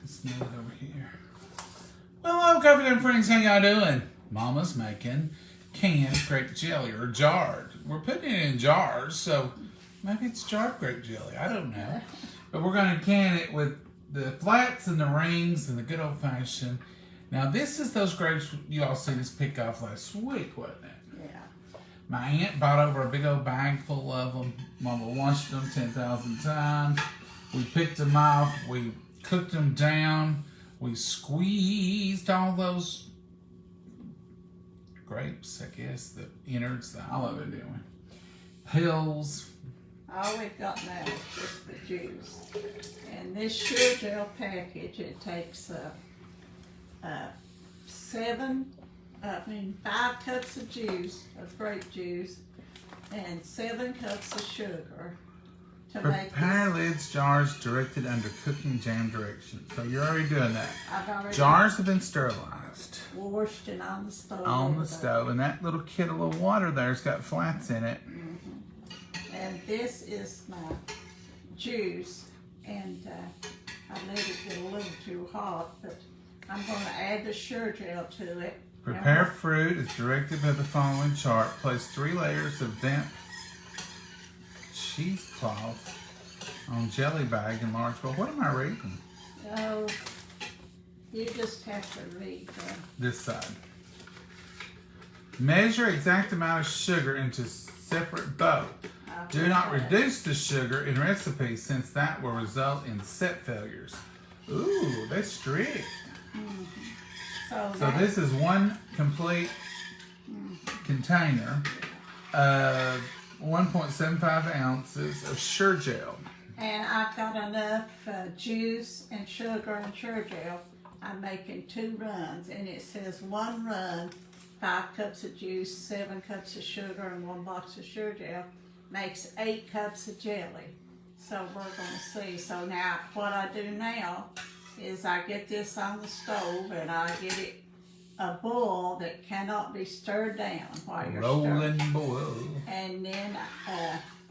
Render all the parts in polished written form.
Smooth over here. Well, hello, Covenant friends. How y'all doing? Mama's making canned grape jelly, or jarred. We're putting it in jars, so maybe it's jarred grape jelly. I don't know. But we're going to can it with the flats and the rings and the good old-fashioned. Now, this is those grapes you all seen us pick off last week, wasn't it? Yeah. My aunt bought over a big old bag full of them. Mama washed them 10,000 times. We picked them off. We cooked them down. We squeezed all those grapes, I guess, the innards, all of it, didn't we? Pills. All we've got now is just the juice. And this Sure Gel package, it takes 5 cups of juice, of grape juice, and 7 cups of sugar to make Prepare lids, jars directed under cooking jam directions. So you're already doing that. I've already Jars have been sterilized. washed and on the stove. On the stove. And that little kit of little water there's got flats in it. And this is my juice, and I let it get a little too hot, but I'm going to add the Sure Gel to it. Prepare fruit as directed by the following chart. Place 3 layers of damp cheesecloth on jelly bag in large bowl. What am I reading? Oh, you just have to read This side. Measure exact amount of sugar into separate bowl. Do not reduce the sugar in recipes, since that will result in set failures. Ooh, that's strict. So this is 1 complete container of 1.75 ounces of Sure Gel. And I've got enough juice and sugar and Sure Gel. I'm making 2 runs, and it says 1 run, 5 cups of juice, 7 cups of sugar, and 1 box of Sure Gel makes 8 cups of jelly. So we're going to see. So now what I do now is I get this on the stove, and I get it a boil that cannot be stirred down while you're Rolling stirring. boil. And then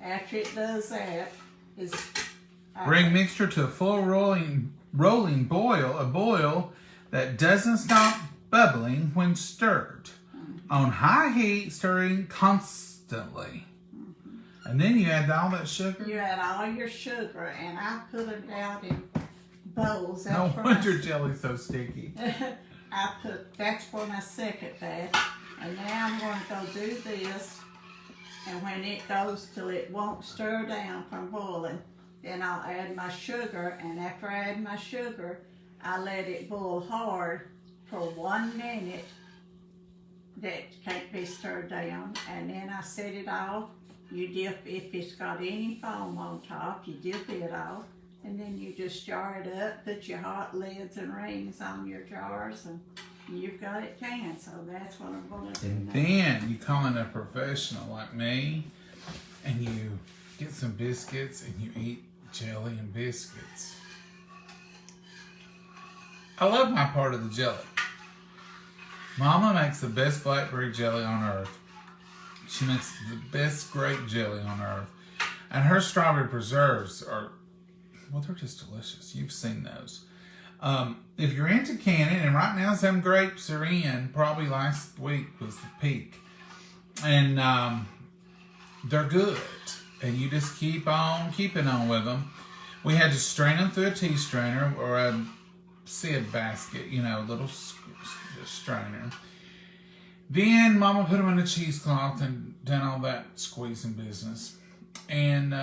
after it does that, is Bring mixture to a full rolling boil, a boil that doesn't stop bubbling when stirred. On high heat, stirring constantly. And then you add all that sugar? You add all your sugar, and I put them down in bowls. No wonder jelly's so sticky. That's for my second batch. And now I'm going to go do this, and when it goes till it won't stir down from boiling, then I'll add my sugar, and after I add my sugar, I let it boil hard for 1 minute. That can't be stirred down, and then I set it off. You dip, if it's got any foam on top, you dip it off, and then you just jar it up, put your hot lids and rings on your jars, and you've got it canned. So that's what I'm going to do And now. then you call in a professional like me, and you get some biscuits, and you eat jelly and biscuits. I love my part of the jelly. Mama makes the best blackberry jelly on earth. She makes the best grape jelly on earth. And her strawberry preserves are, well, they're just delicious. You've seen those. If you're into canning, and right now some grapes are in, probably last week was the peak. And they're good. And you just keep on keeping on with them. We had to strain them through a tea strainer or a sieve basket, you know, little strainer. Then Mama put them in a cheesecloth and done all that squeezing business. And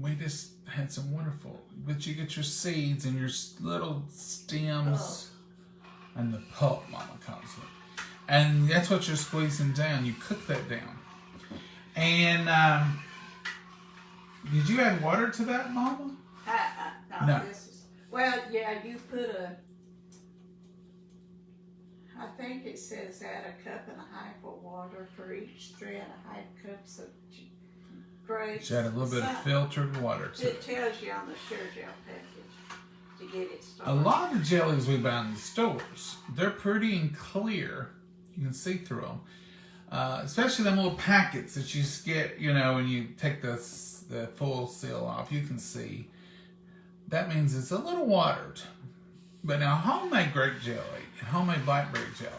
we just had some wonderful, but you get your seeds and your little stems and the pulp, Mama calls it. And that's what you're squeezing down. You cook that down. And did you add water to that, Mama? No. Well, yeah, you put I think it says add 1.5 cups of water for each 3.5 cups of grapes. Add a little bit of filtered water to it. It tells you on the Sure Gel package to get it started. A lot of jellies we buy in the stores, they're pretty and clear. You can see through them. Especially them little packets that you get, you know, when you take the full seal off, you can see. That means it's a little watered. But now homemade grape jelly and homemade blackberry jelly,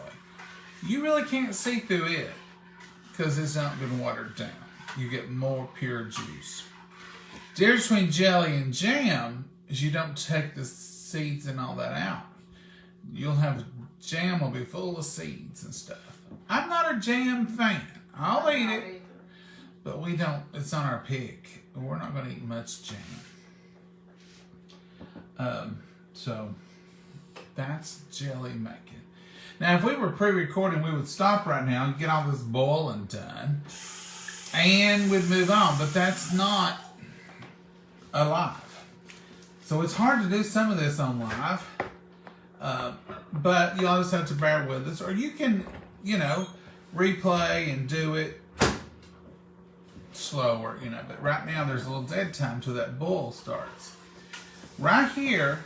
you really can't see through it because it's not been watered down. You get more pure juice. The difference between jelly and jam is you don't take the seeds and all that out. You'll have jam will be full of seeds and stuff. I'm not a jam fan. I'll eat it, but we don't. It's on our pick. We're not going to eat much jam. So that's jelly making. Now, if we were pre-recording, we would stop right now and get all this boiling done, and we'd move on. But that's not alive, so it's hard to do some of this on live. But you'll just have to bear with us, or you can, replay and do it slower, But right now there's a little dead time till that boil starts. Right here,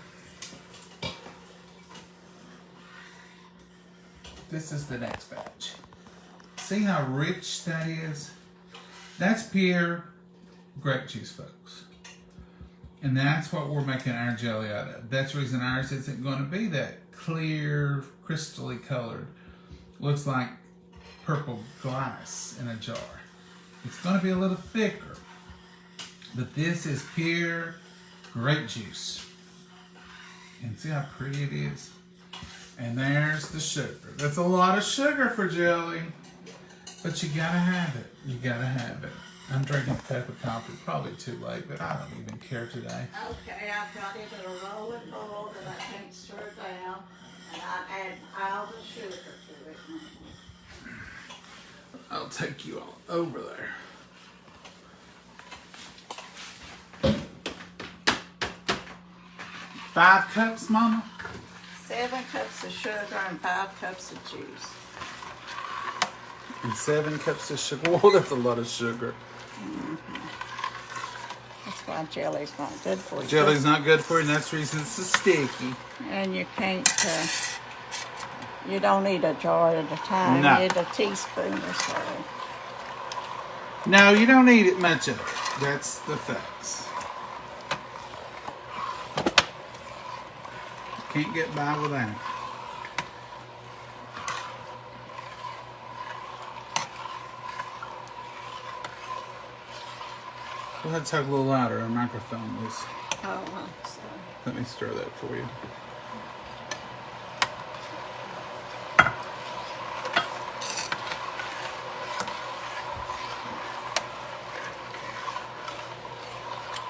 this is the next batch. See how rich that is? That's pure grape juice, folks. And that's what we're making our jelly out of. That's the reason ours isn't going to be that clear, crystally colored. Looks like purple glass in a jar. It's going to be a little thicker. But this is pure grape juice. And see how pretty it is? And there's the sugar. That's a lot of sugar for jelly. But you gotta have it. You gotta have it. I'm drinking a cup of coffee. Probably too late, but I don't even care today. Okay, I've got it in a rolling bowl that I can't stir down. And I add all the sugar to it. I'll take you all over there. Five cups, Mama? 7 cups of sugar and 5 cups of juice. And 7 cups of sugar. Whoa, that's a lot of sugar. That's why jelly's not good for you. Jelly's not good for you, and that's the reason it's so sticky. And you can't, you don't need a jar at a time. No. You need a teaspoon or so. No, you don't need it much of it. That's the facts. Can't get by without it. We'll have to talk a little louder. Our microphone is. Oh, I'm sorry. Let me stir that for you.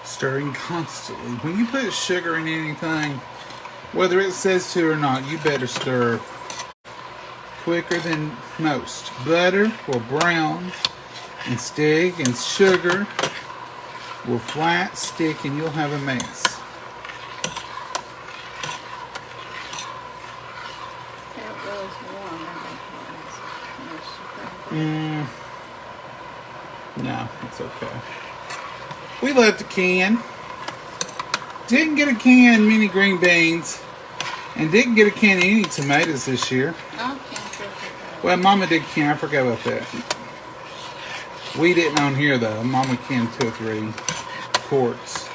Stirring constantly. When you put sugar in anything, whether it says to or not, you better stir quicker than most. Butter will brown and stick, and sugar will flat stick, and you'll have a mess. It was warm. No, it's okay. We left a can. Didn't get a can of mini green beans, and didn't get a can of any tomatoes this year. I can't figure it out. Well, Mama did can. I forgot about that. We didn't on here though. Mama canned 2 or 3 quarts.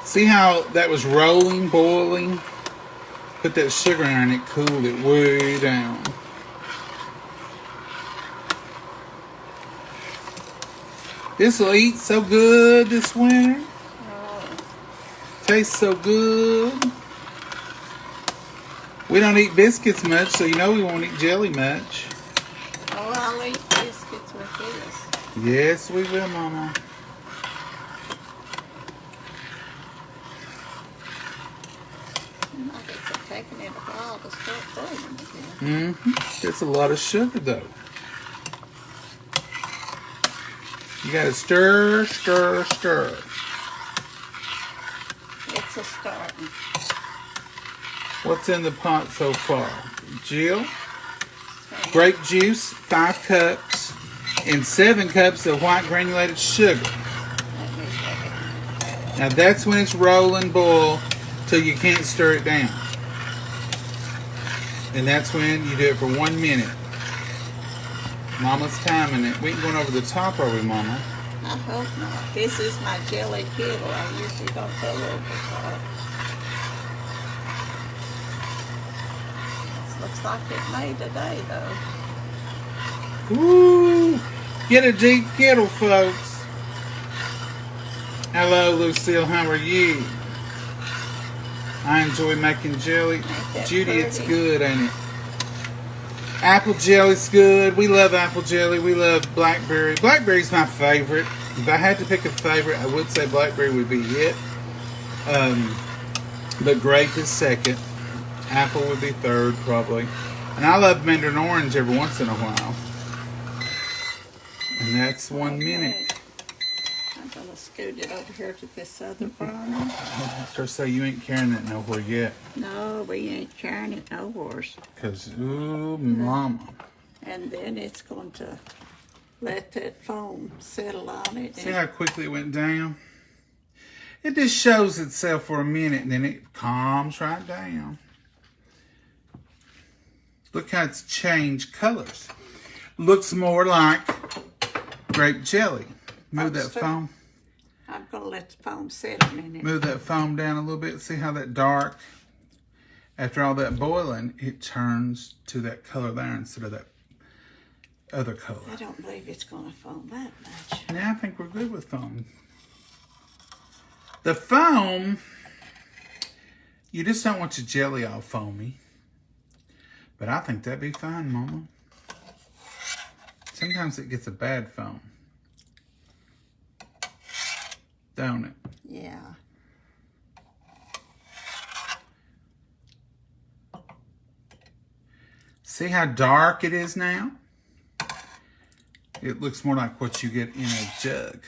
See how that was rolling, boiling? Put that sugar in and it cooled it way down. This will eat so good this winter. Oh, Tastes so good. We don't eat biscuits much, so you know we won't eat jelly much. oh, I'll eat biscuits with this. Yes, we will, Mama. I guess it's taking it a while to start boiling again. It's a lot of sugar, though. You gotta stir, stir, stir. It's a starting. What's in the pot so far? Jill, grape juice, 5 cups, and 7 cups of white granulated sugar. Let me check it. Now that's when it's rolling boil till you can't stir it down. And that's when you do it for 1 minute. Mama's timing it. We ain't going over the top, are we, Mama? I hope not. This is my jelly kettle. I usually don't go overboard. This looks like it made today, though. Woo! Get a deep kettle, folks. Hello, Lucille. How are you? I enjoy making jelly. Judy, pretty? it's good, ain't it? Apple jelly's good. We love apple jelly. We love blackberry. Blackberry's my favorite. If I had to pick a favorite, I would say blackberry would be it. But grape is second. Apple would be third, probably. And I love mandarin orange every once in a while. And that's 1 minute. I'm going to scoot it over here to this other burner. So say you ain't carrying it nowhere yet. No, we ain't carrying it nowhere. Because, ooh, mama. And then it's going to let that foam settle on it. See how quickly it went down? It just shows itself for a minute and then it calms right down. Look how it's changed colors. Looks more like grape jelly. Move that foam. I'm going to let the foam set a minute. Move that foam down a little bit. See how that dark, after all that boiling, it turns to that color there instead of that other color. I don't believe it's going to foam that much. Yeah, I think we're good with foam. The foam, you just don't want your jelly all foamy. But I think that'd be fine, Mama. Sometimes it gets a bad foam. Don't it? Yeah. See how dark it is now? It looks more like what you get in a jug.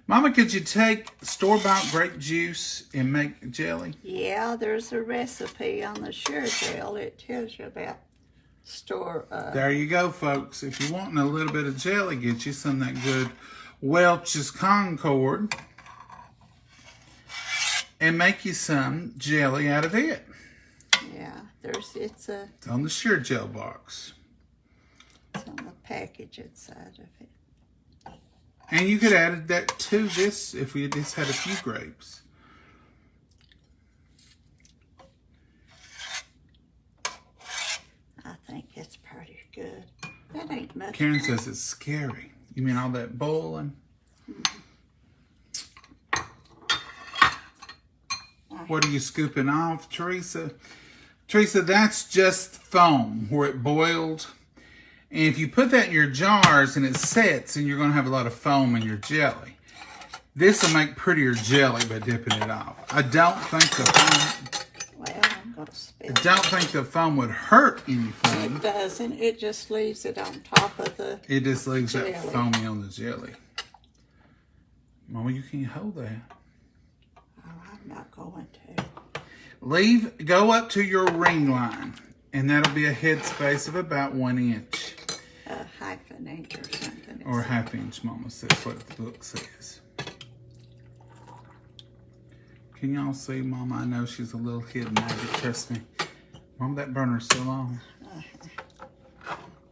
Mama, could you take store-bought grape juice and make jelly? Yeah, there's a recipe on the Sure Gel. It tells you about store. There you go, folks. If you're wanting a little bit of jelly, get you some of that good Welch's Concord and make you some jelly out of it. Yeah, it's on the Sure Gel box. It's on the package inside of it. And you could add that to this if we just had a few grapes. I think it's pretty good. That ain't much. Karen says it's scary. You mean all that boiling? What are you scooping off, Teresa? Teresa, that's just foam where it boiled. And if you put that in your jars and it sets, and you're going to have a lot of foam in your jelly. This will make prettier jelly by dipping it off. I don't think the foam. Well, I'm going to spill. I don't think the foam would hurt anything. It doesn't. It just leaves it on top of the. It just leaves jelly. that foamy on the jelly. Mama, you can't hold that. Oh, I'm not going to. Go up to your ring line, and that'll be a headspace of about 1 inch. Half an inch or something. Or a half inch, Mama says what the book says. Can y'all see, Mama? I know she's a little hidden magic, trust me. Mama, that burner's still on.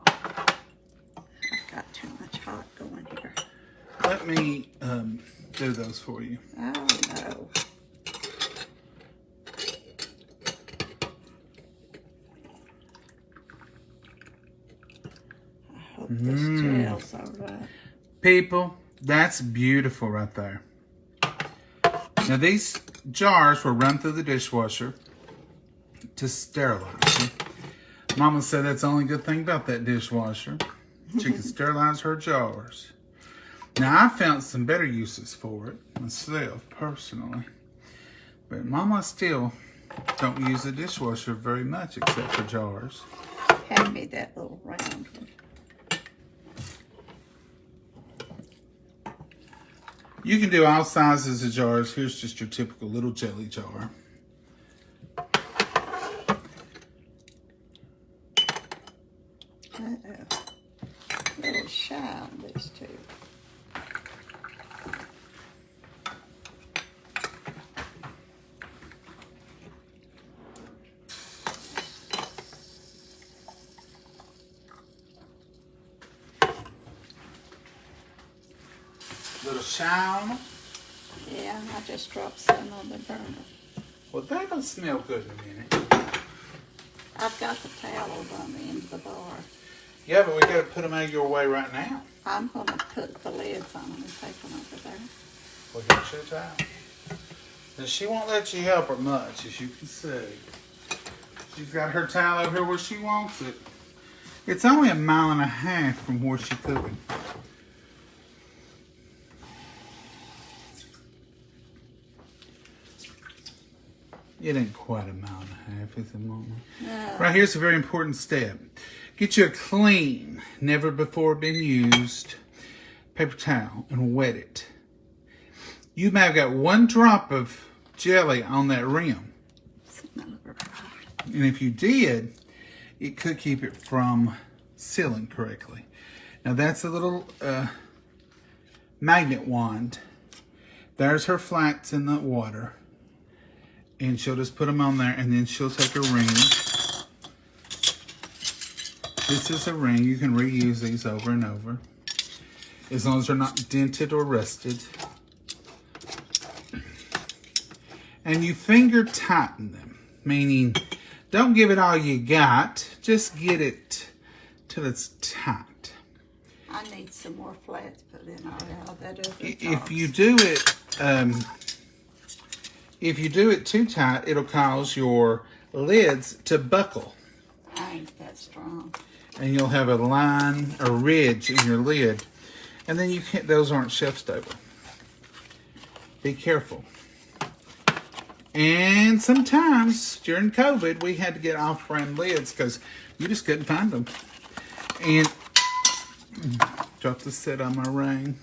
I've got too much hot going here. Let me do those for you. Oh, no. I hope this gel's all right. People, that's beautiful right there. Now these jars were run through the dishwasher to sterilize them. Mama said that's the only good thing about that dishwasher. She can sterilize her jars. Now I found some better uses for it myself, personally. But Mama still don't use the dishwasher very much except for jars. Hand me that little round one. You can do all sizes of jars. Here's just your typical little jelly jar. A little shy on these two. Little shine on them. Yeah, I just dropped some on the burner. Well, that'll smell good in a minute. I've got the towel on the end of the bar. Yeah, but we got to put them out of your way right now. I'm going to put the lids on them and take them over there. We got your towel. Now, she won't let you help her much, as you can see. She's got her towel over here where she wants it. It's only 1.5 miles from where she's cooking. It ain't quite 1.5 miles, is it, Mama? No. Right here's a very important step. Get you a clean, never before been used paper towel and wet it. You may have got 1 drop of jelly on that rim. And if you did, it could keep it from sealing correctly. Now that's a little magnet wand. There's her flats in the water. And she'll just put them on there, and then she'll take a ring. This is a ring. You can reuse these over and over, as long as they're not dented or rusted. And you finger tighten them, meaning don't give it all you got. Just get it till it's tight. I need some more flats put in all that other If you do it, if you do it too tight, it'll cause your lids to buckle. I ain't that strong. And you'll have a line, a ridge in your lid. And then you can't, those aren't shelf stable. Be careful. And sometimes during COVID, we had to get off-brand lids because you just couldn't find them. And drop the set on my ring.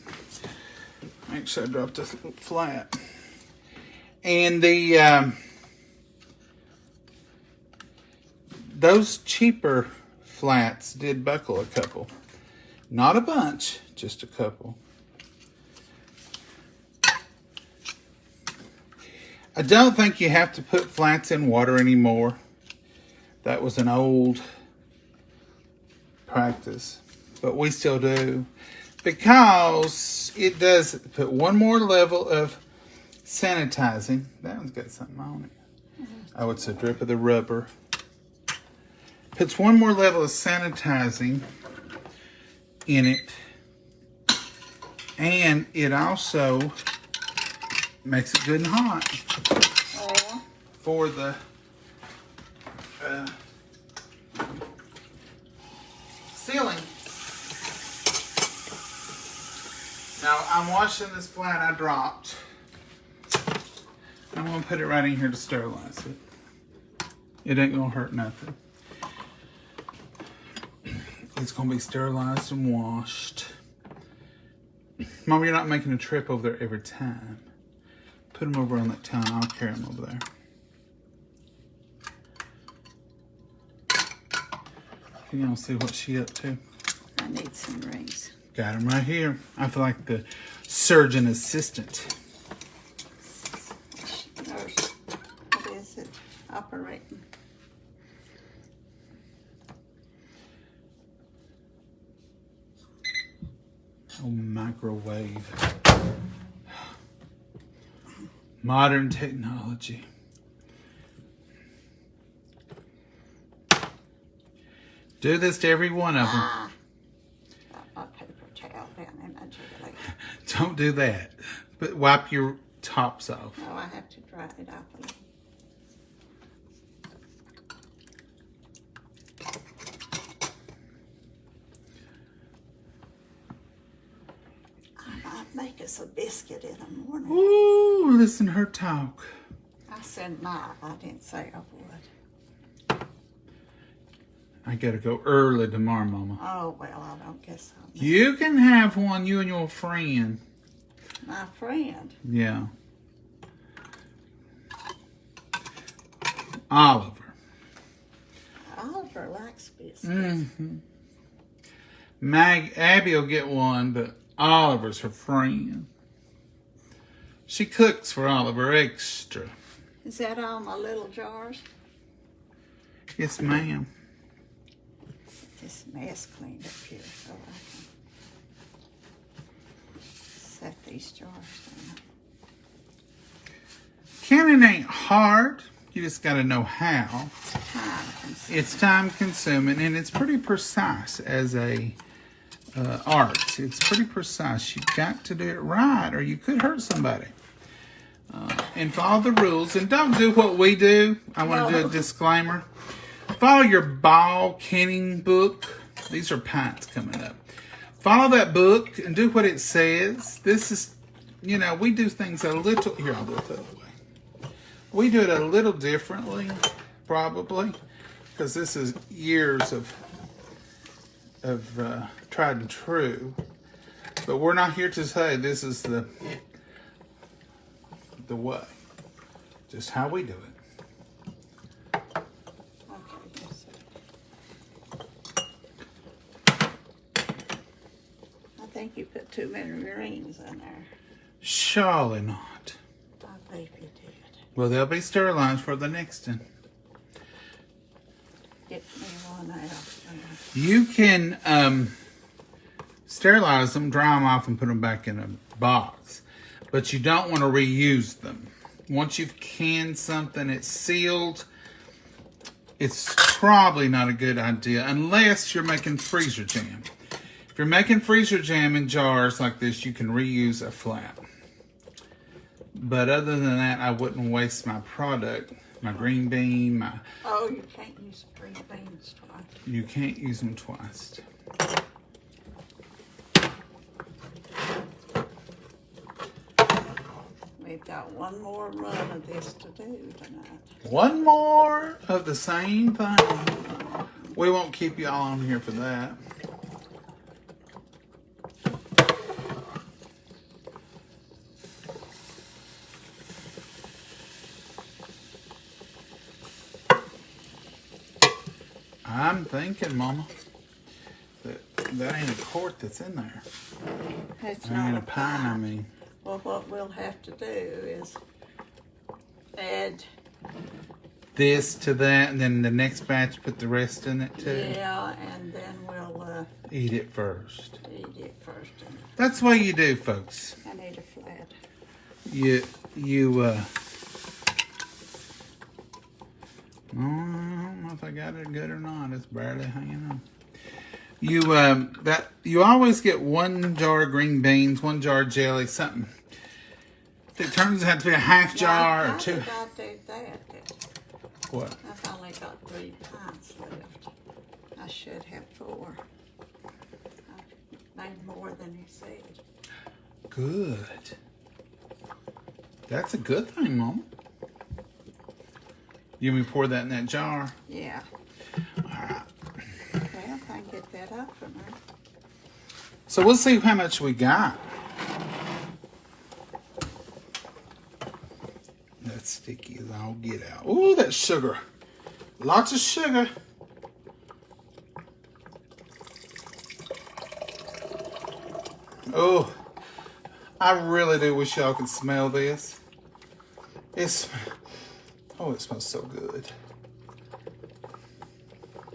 Make sure I dropped this flat. And the those cheaper flats did buckle a couple. Not a bunch, just a couple. I don't think you have to put flats in water anymore. That was an old practice, but we still do, because it does put 1 more level of sanitizing. That one's got something on it. Oh, it's a drip of the rubber. Puts 1 more level of sanitizing in it. And it also makes it good and hot for the sealing. Now, I'm washing this flat I dropped. I'm going to put it right in here to sterilize it. It ain't going to hurt nothing. It's going to be sterilized and washed. Mom, you're not making a trip over there every time. Put them over on that towel. I'll carry them over there. You gonna see what she up to? I need some rings. Got them right here. I feel like the surgeon assistant. Nurse, what is it? Operating. Oh, microwave. Modern technology. Do this to every one of them. Got my paper towel down in my jelly. Don't do that. But wipe your tops off. No, I have to dry it off a little. I might make us a biscuit in the morning. Ooh, listen to her talk. I said might. I didn't say I would. I gotta go early tomorrow, Mama. Oh, well, I don't guess so. You can have one, you and your friend. My friend. Yeah. Oliver. Oliver likes biscuits. Mm-hmm. Abby will get one, but Oliver's her friend. She cooks for Oliver extra. Is that all my little jars? Yes, ma'am. This mess cleaned up here so I can set these jars down. Canning ain't hard. You just got to know how. Time-consuming. It's time consuming and it's pretty precise as a art. It's pretty precise. You've got to do it right or you could hurt somebody. And follow the rules and don't do what we do. I want to do a disclaimer. Follow your ball canning book. These are pints coming up. Follow that book and do what it says. This is, you know, we do things a little, here, I'll do it the other way. We do it a little differently, probably, because this is years of tried and true. But we're not here to say this is the way. Just how we do it. Okay, yes, sir. I think you put too many rings in there. Surely not. I believe you did. Well, they'll be sterilized for the next one. Get me one out. You can sterilize them, dry them off, and put them back in a box. But you don't want to reuse them. Once you've canned something, it's sealed, it's probably not a good idea unless you're making freezer jam. If you're making freezer jam in jars like this, you can reuse a flat. But other than that, I wouldn't waste my product, my green bean, my... Oh, you can't use green beans twice. You can't use them twice. We've got one more run of this to do tonight. One more of the same thing. We won't keep y'all on here for that. I'm thinking, Mama, that ain't a quart that's in there. It's Ain't not a pint, I mean. Well, what we'll have to do is add, This to that, and then the next batch put the rest in it too. yeah, and then we'll Eat it first. eat it first. That's what you do, folks. I need a flat. I don't know if I got it good or not. It's barely hanging on. You always get one jar of green beans, one jar of jelly, something. It turns out to be a half jar or two. How did I do that? What? I've only got 3 pints left. I should have 4. I made more than you said. Good. That's a good thing, Mom. You want me to pour that in that jar? Yeah. All right. Well, if I can get that up from her. So we'll see how much we got. That's sticky as all get out. Ooh, that's sugar. Lots of sugar. Oh, I really do wish y'all could smell this. It smells so good.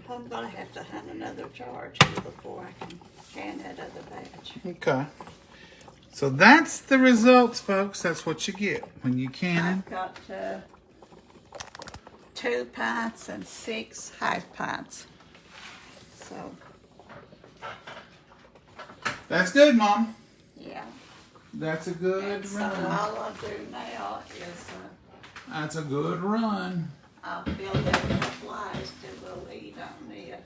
I'm gonna have to hand another jar to you before I can can that other batch. Okay. So that's the results, folks. That's what you get when you can. I've got 2 pints and 6 half pints. So, That's good, Mom. yeah. That's a good And so run. all I'll do now is That's a good run. I'll fill that with flies till we'll eat on it.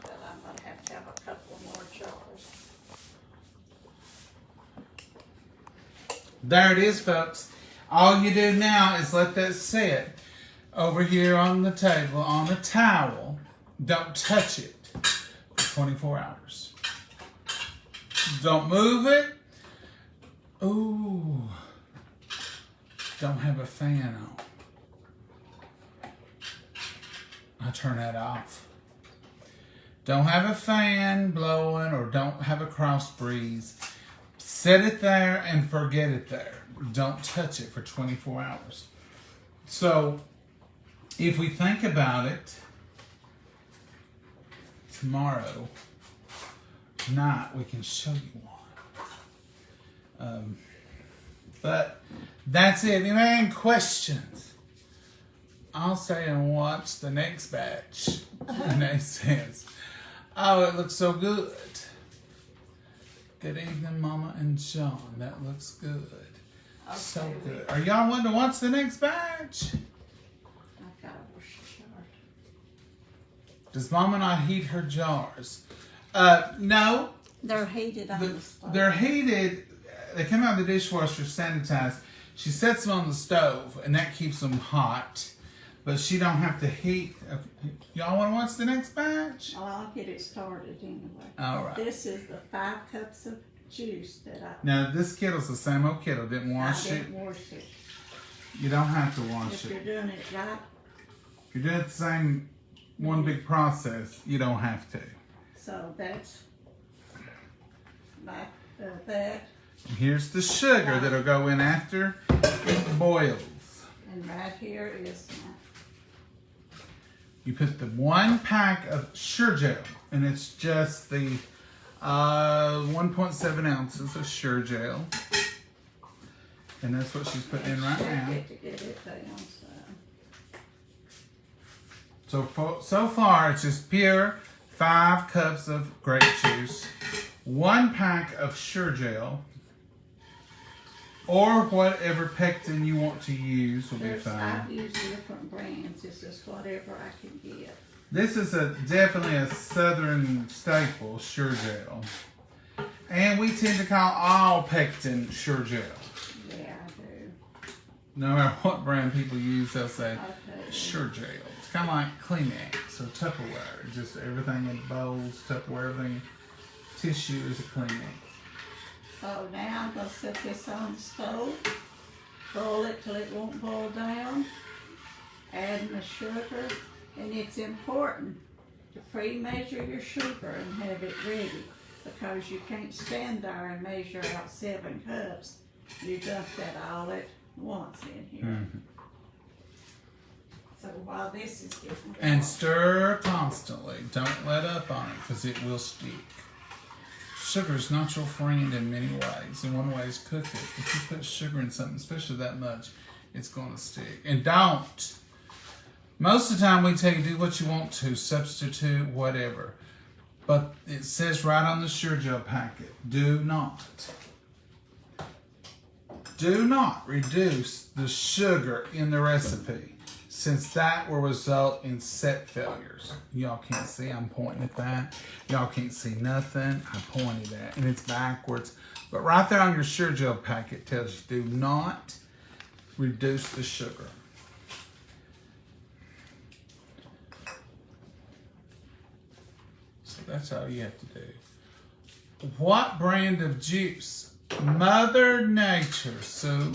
But I'm gonna have to have a couple more jars. There it is, folks. All you do now is let that sit over here on the table on a towel. Don't touch it for 24 hours. Don't move it. Ooh. Don't have a fan on. I turn that off. Don't have a fan blowing or don't have a cross breeze. Set it there and forget it there. Don't touch it for 24 hours. So, if we think about it, tomorrow night we can show you one. But that's it. Any questions? I'll stay and watch the next batch. Renee says, oh, it looks so good. Good evening, Mama and John. That looks good. Okay, So good. Are y'all wanting to watch the next batch? I've got a wash the jar. Does Mama not heat her jars? No. They're heated on the stove. They're heated. They come out of the dishwasher sanitized. She sets them on the stove, and that keeps them hot. But she don't have to heat. Y'all want to watch the next batch? Oh, I'll get it started anyway. All right. This is the 5 cups of juice that Now, this kettle's the same old kettle. Didn't wash I it. didn't wash it. You don't have to wash If it. you're doing it right, If you're doing it the same one big process, you don't have to. so that's like that. Here's the sugar that'll go in after it boils. And right here is my, You put the 1 pack of Sure Gel, and it's just the 1.7 ounces of Sure Gel. And that's what she's putting in right now. to get it down. So far, it's just pure 5 cups of grape juice, 1 pack of Sure Gel, or whatever pectin you want to use will be fine. I've used different brands. It's just whatever I can get. This is definitely a southern staple, Sure Gel. And we tend to call all pectin Sure Gel. Yeah, I do. No matter what brand people use, they'll say Okay. Sure Gel. It's kind of like Kleenex or Tupperware. Just everything in bowls, Tupperware, everything. Tissue is a Kleenex. So now I'm going to set this on the stove. Boil it till it won't boil down. Add my sugar. And it's important to pre-measure your sugar and have it ready, because you can't stand there and measure out 7 cups. You dump that all at once in here. Mm-hmm. So while this is getting And warm, stir constantly. Don't let up on it because it will stick. Sugar is not your friend in many ways. And one way is cook it. If you put sugar in something, especially that much, it's going to stick. And don't. Most of the time we tell you do what you want to, substitute, whatever. But it says right on the Sure Gel packet, do not reduce the sugar in the recipe, since that will result in set failures. Y'all can't see, I'm pointing at that. Y'all can't see nothing, I pointed at, and it's backwards. But right there on your Sure Gel packet tells you do not reduce the sugar. So that's all you have to do. What brand of juice? Mother Nature, Sue.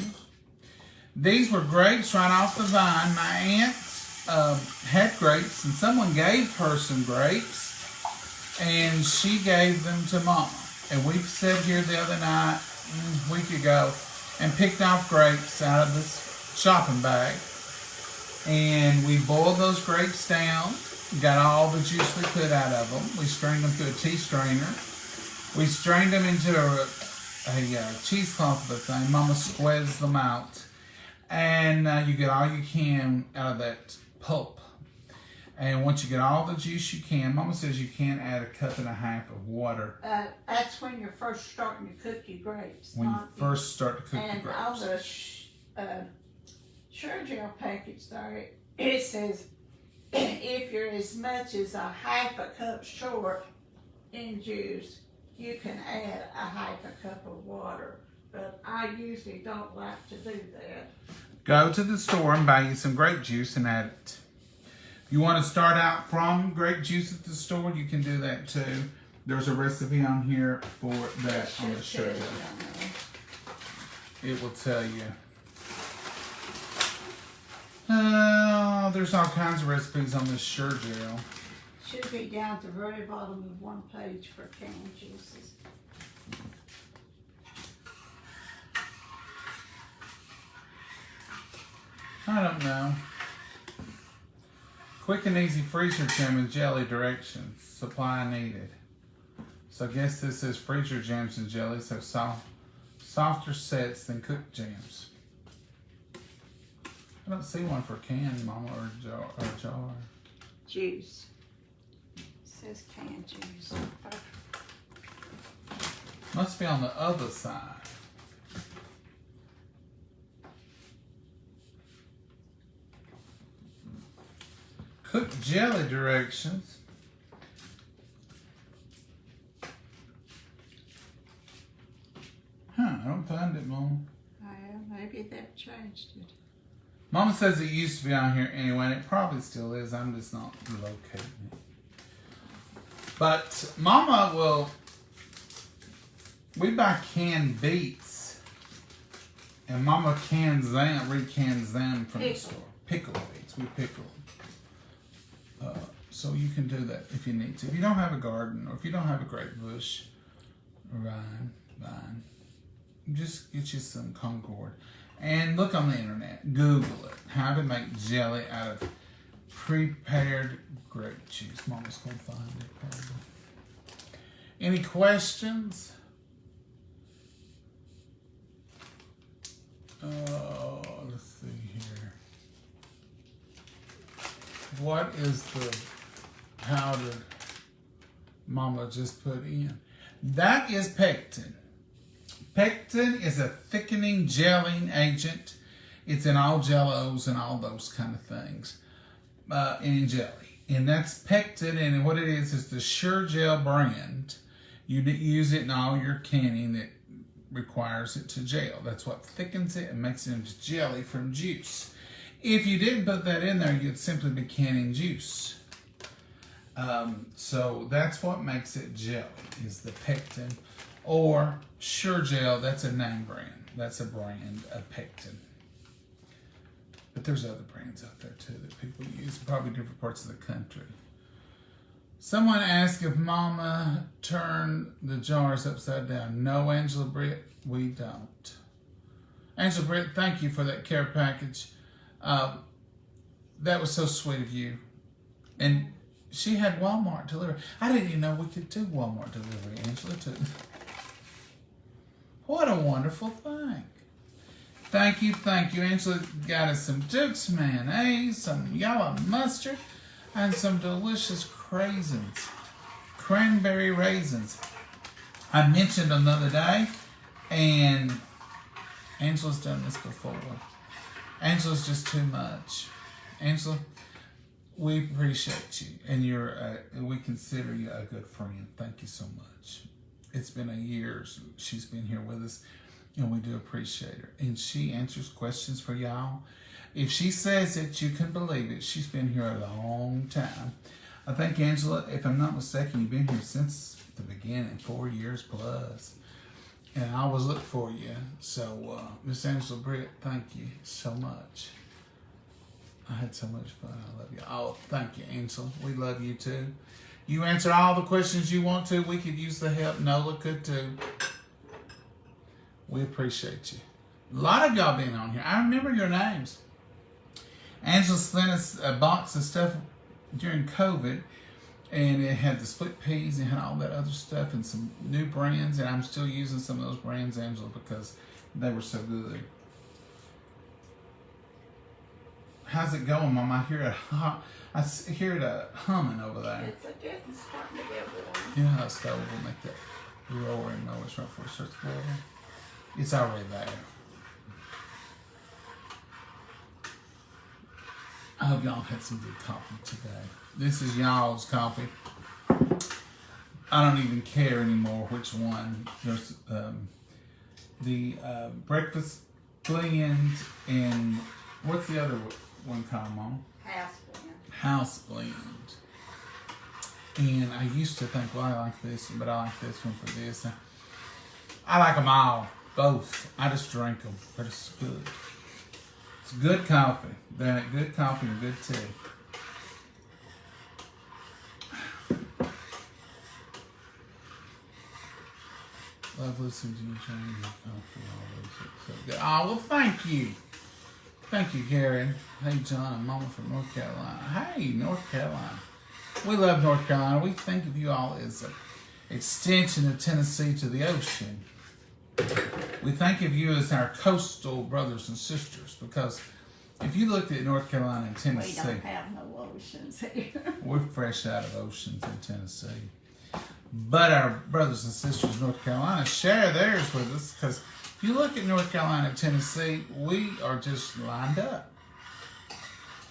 These were grapes right off the vine. My aunt had grapes, and someone gave her some grapes, and she gave them to Mama. And we sat here the other night, a week ago, and picked off grapes out of this shopping bag. And we boiled those grapes down, got all the juice we could out of them. We strained them through a tea strainer. We strained them into a cheesecloth of the thing. Mama squeezed them out. And you get all you can out of that pulp. And once you get all the juice you can, Mama says you can add 1.5 cups of water. that's when you're first starting to cook your grapes. When you first start to cook and the on grapes. the Sure Gel package there, it says if you're as much as 1/2 cup short in juice, you can add 1/2 cup of water. But I usually don't like to do that. Go to the store and buy you some grape juice and add it. If you want to start out from grape juice at the store, you can do that too. There's a recipe on here for that on the Sure Gel. It will tell you. There's all kinds of recipes on this Sure Gel. Should be down at the very bottom of one page for canned juices. I don't know. Quick and easy freezer jam and jelly directions. Supply needed. So I guess this is freezer jams and jelly. So softer sets than cooked jams. I don't see one for canned, Mama, or jar. Juice. It says canned juice. Must be on the other side. Cooked jelly directions. I don't find it, Mama. Well, maybe they've changed it. Mama says it used to be on here anyway, and it probably still is. I'm just not locating it. But Mama will. We buy canned beets, and Mama cans them, recans them from the store. Pickle beets, we pickle them. So you can do that if you need to. If you don't have a garden, or if you don't have a grape bush, or vine, just get you some Concord. And look on the internet, Google it, how to make jelly out of prepared grape juice. Mama's gonna find it probably. Any questions? Let's see here. What is the powder Mama just put in? That is pectin. Pectin is a thickening gelling agent. It's in all jellos and all those kind of things in jelly. And that's pectin, and what it is the Sure Gel brand. You use it in all your canning that requires it to gel. That's what thickens it and makes it into jelly from juice. If you didn't put that in there, you'd simply be canning juice. So that's what makes it jelly, is the pectin. Or Sure Gel, that's a name brand. That's a brand of pectin. But there's other brands out there too that people use, probably different parts of the country. Someone asked if Mama turned the jars upside down. No, Angela Britt, we don't. Angela Britt, thank you for that care package. That was so sweet of you. And she had Walmart delivery. I didn't even know we could do Walmart delivery, Angela, too. What a wonderful thing. Thank you. Angela got us some Duke's mayonnaise, some yellow mustard, and some delicious cranberry raisins. I mentioned another day, and Angela's done this before. Angela's just too much. Angela, we appreciate you, and we consider you a good friend. Thank you so much. It's been a year she's been here with us, and we do appreciate her. And she answers questions for y'all. If she says it, you can believe it. She's been here a long time. I think, Angela, if I'm not mistaken, you've been here since the beginning, 4 years plus. And I always look for you. So, Miss Angela Britt, thank you so much. I had so much fun. I love you. Oh, thank you, Angela. We love you too. You answer all the questions you want to. We could use the help. Nola could too. We appreciate you. A lot of y'all been on here. I remember your names. Angela sent us a box of stuff during COVID, and it had the split peas and had all that other stuff and some new brands, and I'm still using some of those brands, Angela, because they were so good. How's it going, Mom? I hear it humming over there. It's starting to get warm. You know how a stove will make that roaring noise right before it starts boiling? It's already there. I hope y'all had some good coffee today. This is y'all's coffee. I don't even care anymore which one. There's the breakfast blend, and what's the other one called, Mom? House blend. And I used to think, well, I like this one, but I like this one for this. I like them all, both. I just drink them. They're just good. It's good coffee. They're good coffee and good tea. Love listening to you change your coffee always. It's so good. Oh, well, thank you. Thank you, Karen. Hey, John and Mama from North Carolina. Hey, North Carolina. We love North Carolina. We think of you all as an extension of Tennessee to the ocean. We think of you as our coastal brothers and sisters because if you looked at North Carolina and We Tennessee, don't have no oceans here. we're fresh out of oceans in Tennessee. But our brothers and sisters in North Carolina share theirs with us because if you look at North Carolina and Tennessee, we are just lined up.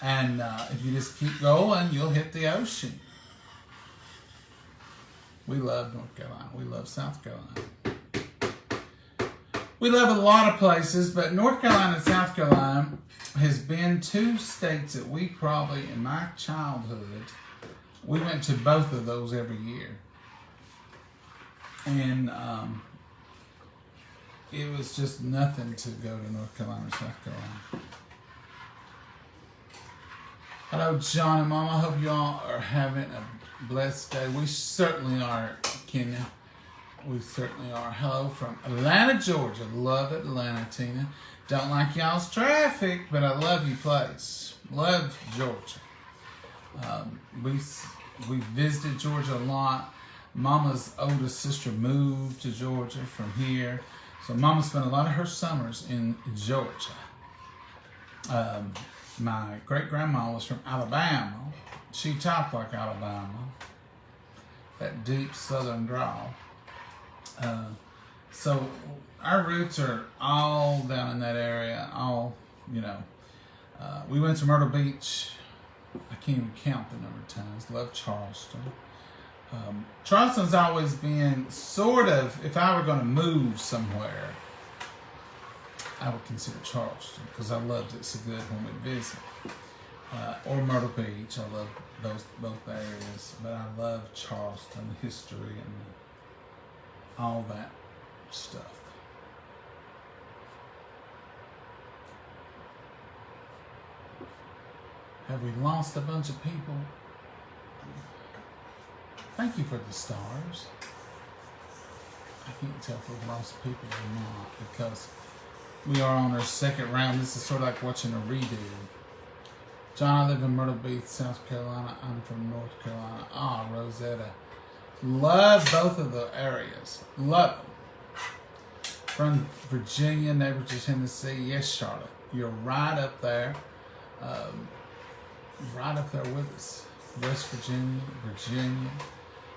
And if you just keep going, you'll hit the ocean. We love North Carolina. We love South Carolina. We love a lot of places, but North Carolina and South Carolina has been two states that we probably, in my childhood, we went to both of those every year. And it was just nothing to go to North Carolina or South Carolina. Hello, John and Mama. I hope you all are having a blessed day. We certainly are, Kenya. We certainly are. Hello from Atlanta, Georgia. Love Atlanta, Tina. Don't like y'all's traffic, but I love you place. Love Georgia. We visited Georgia a lot. Mama's oldest sister moved to Georgia from here. So Mama spent a lot of her summers in Georgia. My great-grandma was from Alabama. She talked like Alabama. That deep southern drawl. So our roots are all down in that area. All, we went to Myrtle Beach. I can't even count the number of times. Love Charleston. Charleston's always been sort of, if I were going to move somewhere, I would consider Charleston because I loved it so good when we visit. Or Myrtle Beach. I love both areas. But I love Charleston, history, and all that stuff. Have we lost a bunch of people? Thank you for the stars. I can't tell if we've lost people or not because we are on our second round. This is sort of like watching a redo. John, I live in Myrtle Beach, South Carolina. I'm from North Carolina. Rosetta. Love both of the areas. Love them. From Virginia, neighbor to Tennessee. Yes, Charlotte. You're right up there. Right up there with us. West Virginia,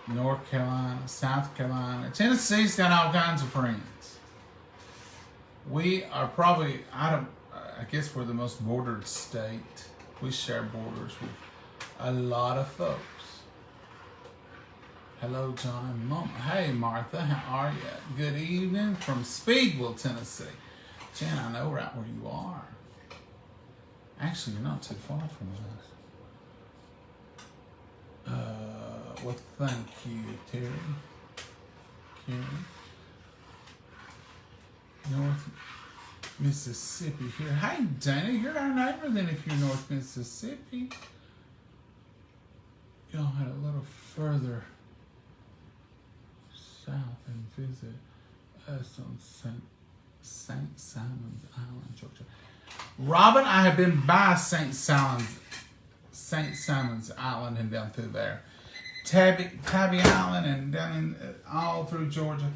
North Carolina, South Carolina. Tennessee's got all kinds of friends. We are probably, I guess we're the most bordered state. We share borders with a lot of folks. Hello, John and Momma. Hey, Martha, how are you? Good evening from Speedwell, Tennessee. Jen, I know right where you are. Actually, you're not too far from us. Well, thank you, Terry. North Mississippi here. Hey, Dana, you're our neighbor then if you're North Mississippi. Y'all had a little further south and visit us on St. Simon's Island, Georgia. Robin, I have been by St. Simon's Island and down through there. Tabby Island and down in, all through Georgia.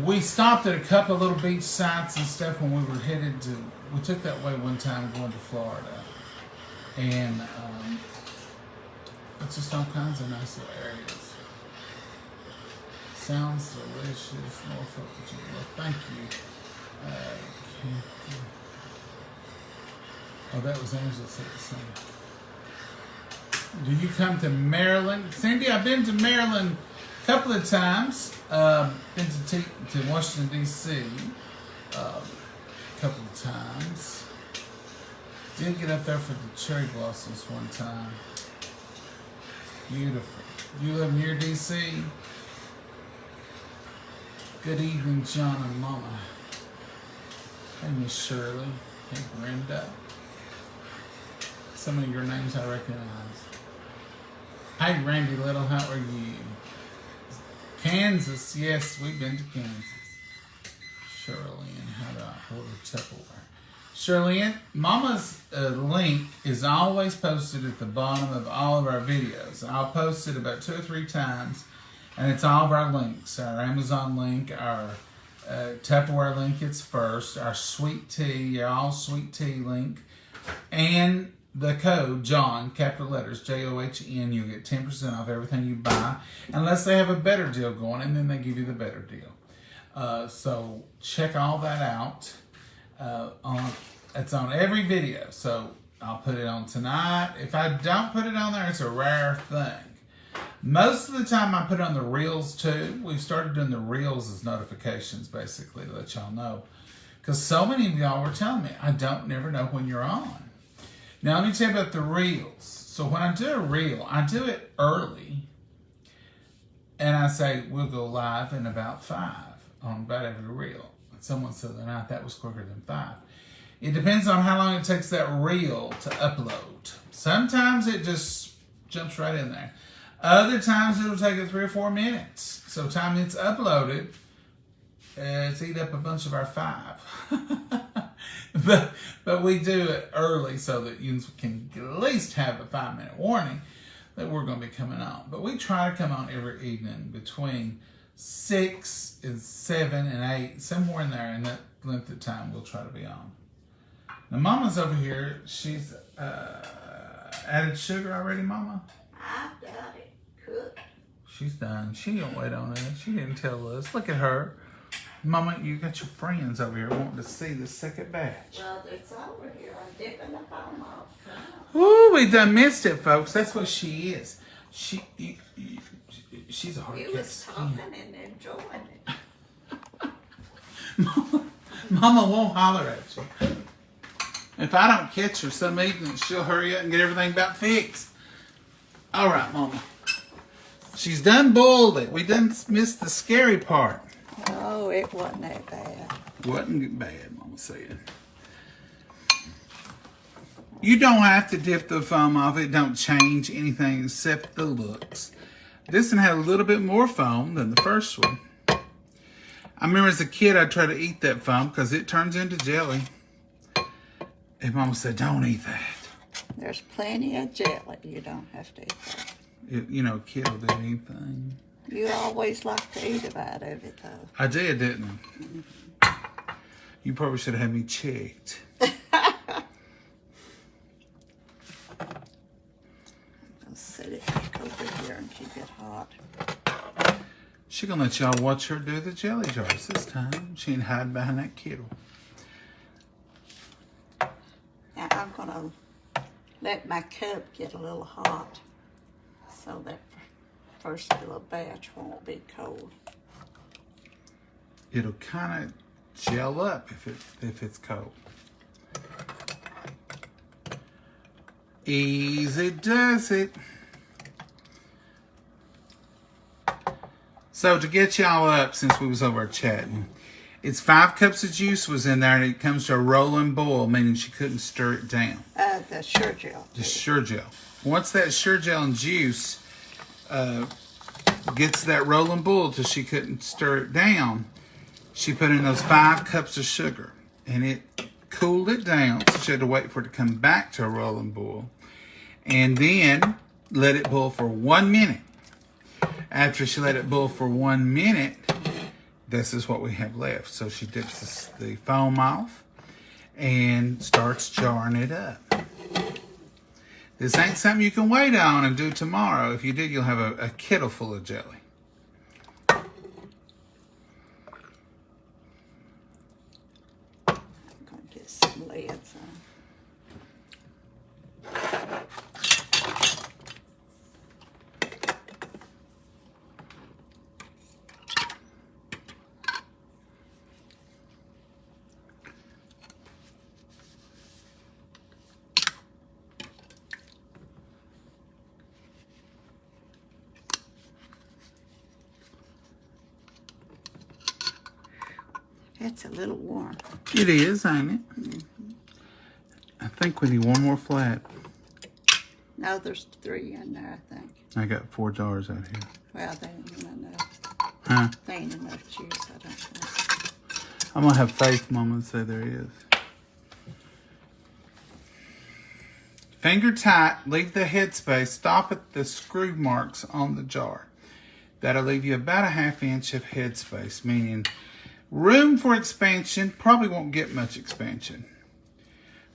We stopped at a couple of little beach sites and stuff when we were headed to, we took that way one time going to Florida. And it's just all kinds of nice little areas. Sounds delicious. Norfolk, Virginia. Thank you. Oh, that was Angela said the same. Do you come to Maryland? Cindy, I've been to Maryland a couple of times. Been to Washington, D.C. A couple of times. Did get up there for the cherry blossoms one time. Beautiful. You live near D.C.? Good evening, John and Mama. Hey, Miss Shirley. Hey, Brenda. Some of your names I recognize. Hey, Randy Little, how are you? Kansas, yes, we've been to Kansas. Shirley, and how do I order Tupperware? Shirley, Mama's link is always posted at the bottom of all of our videos. And I'll post it about 2 or 3 times, and it's all of our links. Our Amazon link, our Tupperware link is first. Our sweet tea, our all sweet tea link. And the code, John, capital letters, JOHN, you'll get 10% off everything you buy. Unless they have a better deal going, and then they give you the better deal. So check all that out. It's on every video. So I'll put it on tonight. If I don't put it on there, it's a rare thing. Most of the time I put on the reels too. We've started doing the reels as notifications basically to let y'all know. Because so many of y'all were telling me, I don't never know when you're on. Now let me tell you about the reels. So when I do a reel, I do it early. And I say, we'll go live in about 5 on about every reel. And someone said the other night that was quicker than 5. It depends on how long it takes that reel to upload. Sometimes it just jumps right in there. Other times it'll take it 3 or 4 minutes. So time it's uploaded, it's eat up a bunch of our 5. but we do it early so that you can at least have a 5-minute warning that we're going to be coming on. But we try to come on every evening between 6 and 7 and 8, somewhere in there, in that length of time we'll try to be on. Now Mama's over here. She's added sugar already, Mama? I've got it cooked. She's done. She don't wait on it. She didn't tell us. Look at her. Mama, you got your friends over here wanting to see the second batch. Well, it's over here. I'm dipping the foam off. Ooh, we done missed it, folks. That's what she is. She's a hard You cat was skin. talking and enjoying it. Mama won't holler at you. If I don't catch her some evening, she'll hurry up and get everything about fixed. All right, Mama. She's done boiled it. We done missed the scary part. Oh, it wasn't that bad. Wasn't bad, Mama said. You don't have to dip the foam off. It don't change anything except the looks. This one had a little bit more foam than the first one. I remember as a kid, I'd try to eat that foam because it turns into jelly. And Mama said, don't eat that. There's plenty of jelly. You don't have to eat that. You know, a kid will do anything. You always like to eat a bite of it, though. I did, didn't I? You probably should have had me checked. I'll set it back over here and keep it hot. She gonna let y'all watch her do the jelly jars this time. She ain't hiding behind that kettle. Now I'm gonna let my cup get a little hot so that first little batch won't be cold. It'll kind of gel up if it's cold. Easy does it. So to get y'all up, since we was over chatting, it's 5 cups of juice was in there, and it comes to a rolling boil, meaning she couldn't stir it down. The Sure Gel. The Sure Gel. Once that Sure Gel and juice gets that rolling boil till she couldn't stir it down, she put in those 5 cups of sugar, and it cooled it down, so she had to wait for it to come back to a rolling boil, and then let it boil for 1 minute. After she let it boil for 1 minute, this is what we have left. So she dips the foam off and starts jarring it up. This ain't something you can wait on and do tomorrow. If you did, you'll have a kettle full of jelly. I'm going to get some lids on. It's a little warm. It is, ain't it? Mm-hmm. I think we need one more flat. No, there's 3 in there, I think. I got 4 jars out here. Well, they ain't enough. Huh? They ain't enough juice, I don't think. I'm going to have faith, Mama, and say there is. Finger tight, leave the headspace, stop at the screw marks on the jar. That'll leave you about a 1/2 inch of headspace, meaning Room for expansion. Probably won't get much expansion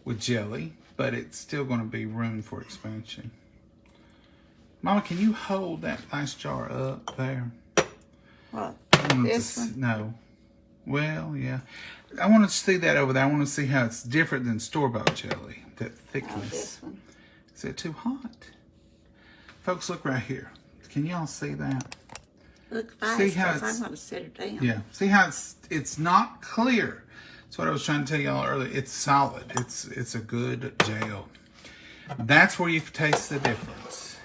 with jelly, but it's still going to be room for expansion. Mama, can you hold that nice jar up there? What? This one? No. Well, yeah. I want to see that over there. I want to see how it's different than store-bought jelly. That thickness. Oh, this one. Is it too hot? Folks, look right here. Can y'all see that? Look fast, See how because it's- I'm going to set it down. Yeah. See how it's not clear. That's what I was trying to tell y'all earlier. It's solid. It's a good gel. That's where you taste the difference.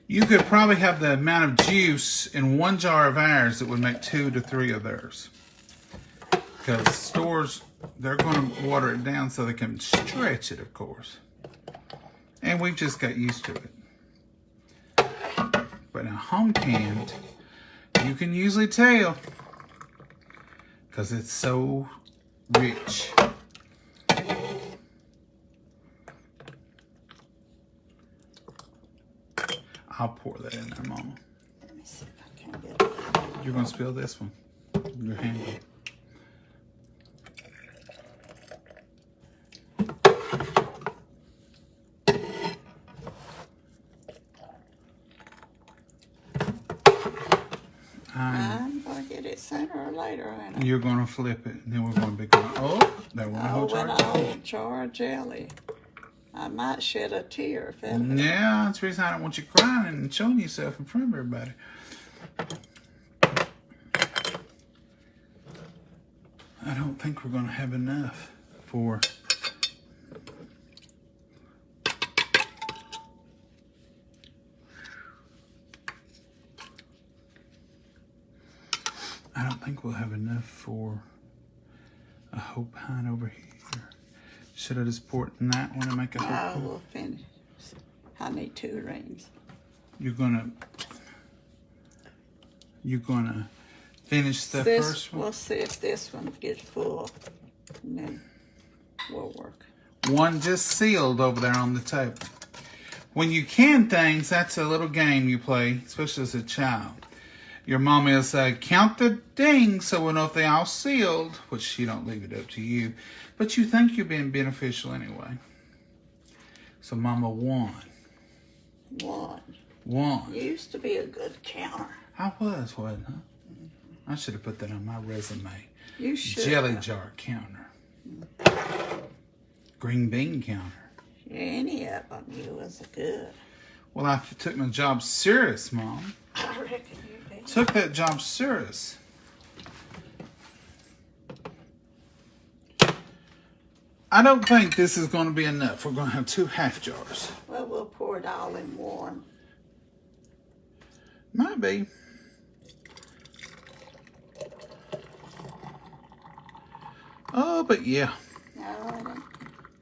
You could probably have the amount of juice in one jar of ours that would make 2 to 3 of theirs. Because stores, they're going to water it down so they can stretch it, of course. And we've just got used to it. But now home canned, you can usually tell because it's so rich. I'll pour that in there, Mama. Let me see if I can get it. You're going to spill this one. Your handle. I'm going to get it sooner or later, ain't I? You're going to flip it, and then we're going to be going, oh, there went a whole jar. When a whole jar of jelly. I might shed a tear if that. Yeah, that's the reason I don't want you crying and showing yourself in front of everybody. I don't think we're going to have enough for... I don't think we'll have enough for a whole pint over here. Should I just pour it in that one and make a whole Oh, pint? we'll finish. I need 2 rings. You're gonna finish the first one? We'll see if this one gets full, and then we'll work. One just sealed over there on the table. When you can things, that's a little game you play, especially as a child. Your mommy will say, count the dings so we'll know if they all sealed, which she don't leave it up to you. But you think you're being beneficial anyway. So Mama won. One. You used to be a good counter. I was, wasn't I? I should have put that on my resume. You should. Jelly jar counter. Green bean counter. Any of them, you was good. Well, I took my job serious, Mom. I reckon you did. Took that job serious. I don't think this is going to be enough. We're going to have 2 half jars. Well, we'll pour it all in one. Might be. Oh, but yeah. No, it ain't.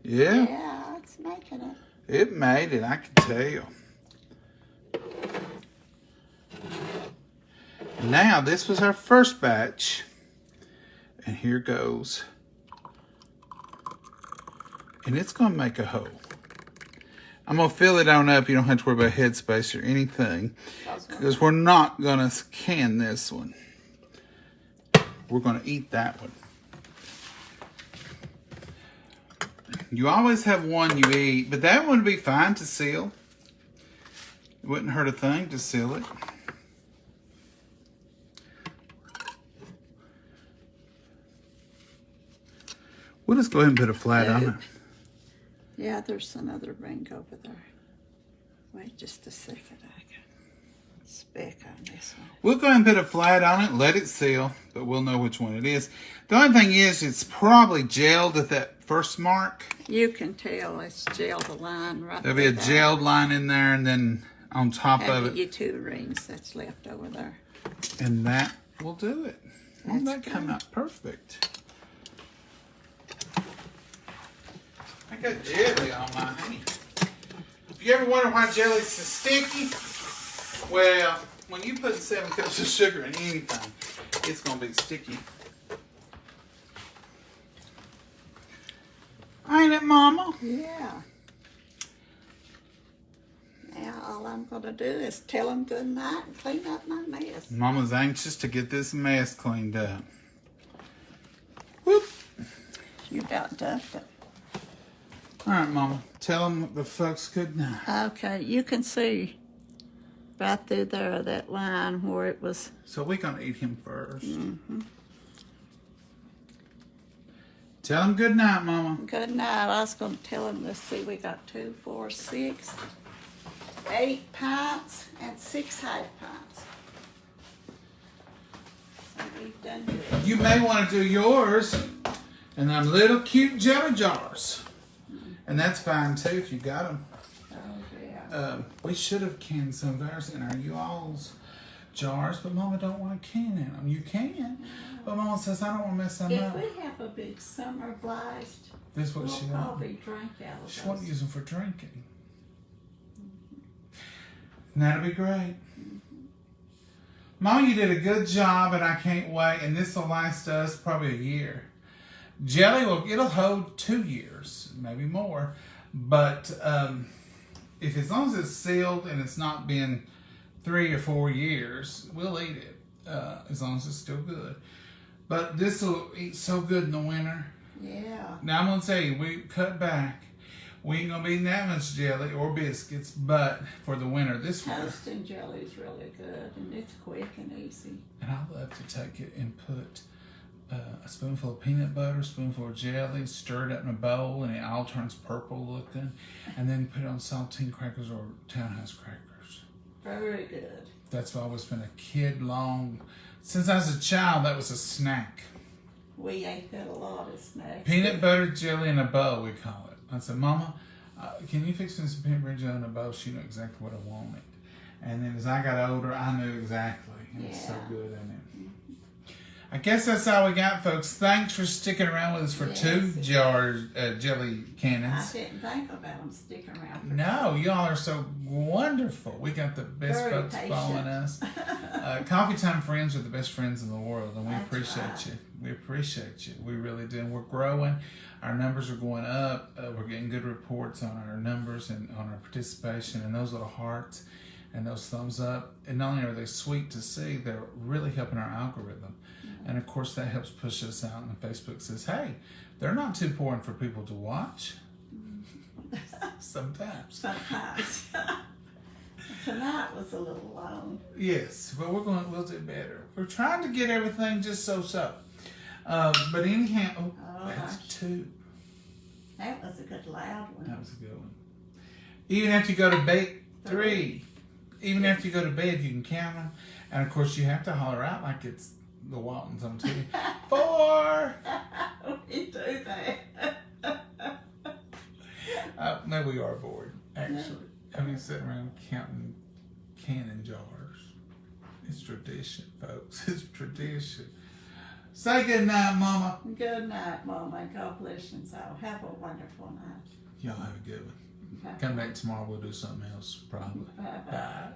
Yeah. Yeah, it's making it. It made it, I can tell. Now, this was our first batch. And here goes. And it's going to make a hole. I'm going to fill it on up. You don't have to worry about headspace or anything. Because we're not going to can this one. We're going to eat that one. You always have one you eat, but that one would be fine to seal. It wouldn't hurt a thing to seal it. We'll just go ahead and put a flat on it. Yeah, there's another ring over there. Wait just a second. I got a speck on this one. We'll go ahead and put a flat on it, let it seal, but we'll know which one it is. The only thing is, it's probably gelled at that first mark. You can tell it's gelled a line right There'll be a there. gelled line in there, and then on top of And it, you 2 rings that's left over there. and that will do it. Won't that That's come good. out perfect? I got jelly on my hand. If you ever wonder why jelly's so sticky, well, when you put 7 cups of sugar in anything, it's going to be sticky. Ain't it, Mama? Yeah. Now all I'm going to do is tell them good night and clean up my mess. Mama's anxious to get this mess cleaned up. You about done it. All right, Mama. Tell them the folks good night. Okay, you can see right through there that line where it was. So we're going to eat him first. Tell them good night, Mama. Good night. I was going to tell him, let's see, we got 2, 4, 6, 8 pints and 6 half pints. So we've done good. You may want to do yours in them little cute jelly jars. And that's fine too if you got them. Oh, yeah. We should have canned some of ours in our you-all's jars, but Mama don't want to can in them. You can, but Mama says I don't want to mess them If up. we have a big summer blast, This is what we'll she wants. probably drink out of She those. won't use them for drinking. And that'll be great. Mama, you did a good job, and I can't wait. And this will last us probably a year. Jelly it'll hold 2 years, maybe more. But if as long as it's sealed and it's not been 3 or 4 years, we'll eat it as long as it's still good. But this will eat so good in the winter. Yeah. Now I'm gonna tell you, we cut back. We ain't gonna be eating that much jelly or biscuits, but for the winter this winter. Toast and jelly is really good, and it's quick and easy. And I love to take it and put a spoonful of peanut butter, a spoonful of jelly, stir it up in a bowl, and it all turns purple looking. And then put it on saltine crackers or townhouse crackers. Very good. That's always been a kid long. Since I was a child, that was a snack. We ate that a lot of snacks. Peanut butter jelly in a bowl, we call it. I said, Mama, can you fix me some peanut butter jelly in a bowl? She knew exactly what I wanted. And then as I got older, I knew exactly. It was so Yeah. good in it. I guess that's all we got, folks. Thanks for sticking around with us for Yes. 2 jars jelly I cannons. didn't think about them sticking around. For No, y'all are so wonderful. We got the best Very folks patient. following us. Coffee Time friends are the best friends in the world, and we That's appreciate right. you. We appreciate you. We really do. And we're growing. Our numbers are going up. We're getting good reports on our numbers and on our participation, and those little hearts and those thumbs up. And not only are they sweet to see, they're really helping our algorithm. And of course, that helps push us out. And Facebook says, hey, they're not too boring for people to watch. Sometimes. Sometimes. Tonight was a little long. Yes, but we'll do better. We're trying to get everything just so. But anyhow, Oh, that's gosh. 2. That was a good loud one. That was a good one. Even after you go to bed, 3. Even after you go to bed, you can count them. And of course, you have to holler out like it's the Waltons on TV. 4. We do that. Maybe we are bored, actually. I mean, sitting around counting cannon jars. It's tradition, folks. It's tradition. Say good night, Mama. Good night, Mama, and God bless you all. Have a wonderful night. Y'all have a good one. Bye. Come back tomorrow, we'll do something else, probably. Bye-bye. Bye.